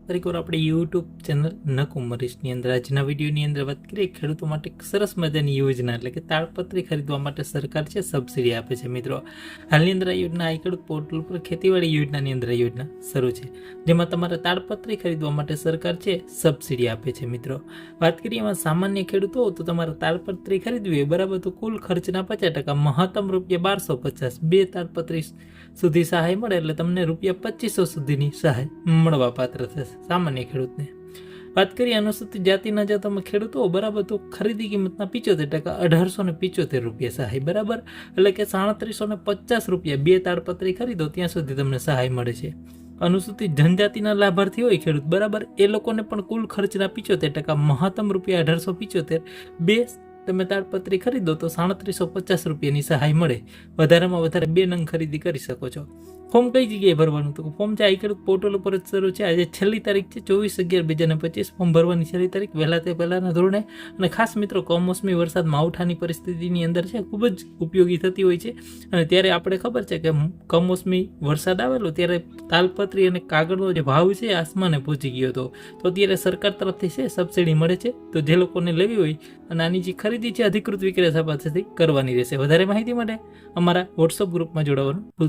ફરીવાર આપણી YouTube channel નકુમરીશની અંદર આજના વિડીયોની અંદર વાત કરીએ ખેડૂતો માટે એક સરસ મજાની યોજના એટલે કે તાડપત્રી ખરીદવા માટે સરકાર છે સબસિડી આપે છે મિત્રો। હાલની અંદર આ યોજના આઈ ખેડૂત પોર્ટલ પર ખેતીવાડી યોજનાની અંદર આ યોજના શરૂ છે, જેમાં તમારે તાડપત્રી ખરીદવા માટે સરકાર છે સબસિડી આપે છે મિત્રો। વાત કરીએ એમાં સામાન્ય ખેડૂતો હો તો તમારે તાડપત્રી ખરીદવી હોય બરાબર, તો કુલ ખર્ચના 50% મહત્તમ રૂપિયા 1250 બે તાડપત્રી સુધી સહાય મળે એટલે તમને રૂપિયા 2500 સુધીની સહાય મળવા પાત્ર થશે સામાન્ય ખેડૂતને। વાત કરીએ અનુસૂચિત જાતિના જો તમે ખેડૂતો બરાબર, તો ખરીદી કિંમતના 75% 1875 રૂપિયા સહાય બરાબર, એટલે કે 3750 રૂપિયા બે તાડપત્રી ખરીદો ત્યાં સુધી તમને સહાય મળે છે। અનુસૂચિત જનજાતિના લાભાર્થી હોય ખેડૂત બરાબર, એ લોકોને પણ કુલ ખર્ચના 75% મહત્તમ રૂપિયા 1875 બે તમે તાડપત્રી ખરીદો તો 3750 રૂપિયાની સહાય મળે। વધારેમાં વધારે 2 નંગ ખરીદી કરી શકો છો। ફોર્મ કઈ જગ્યાએ ભરવાનું? તો ફોર્મ છે આઈ ખેડૂત પોર્ટલ ઉપર જ શરૂ છે। આજે છેલ્લી તારીખ છે 24/11/2025 ફોર્મ ભરવાની છેલ્લી તારીખ વહેલા તે પહેલાના ધોરણે। અને ખાસ મિત્રો કમોસમી વરસાદ માવઠાની પરિસ્થિતિની અંદર છે ખૂબ જ ઉપયોગી થતી હોય છે, અને ત્યારે આપણે ખબર છે કે કમોસમી વરસાદ આવેલો ત્યારે તાલપત્રી અને કાગળનો જે ભાવ છે આસમાને પહોંચી ગયો હતો, તો અત્યારે સરકાર તરફથી છે સબસિડી મળે છે। તો જે લોકોને લેવી હોય અને આની જે ખરીદી છે અધિકૃત વિક્રેતા પાસેથી કરવાની રહેશે। વધારે માહિતી માટે અમારા વોટ્સઅપ ગ્રુપમાં જોડાવાનું ભૂલતા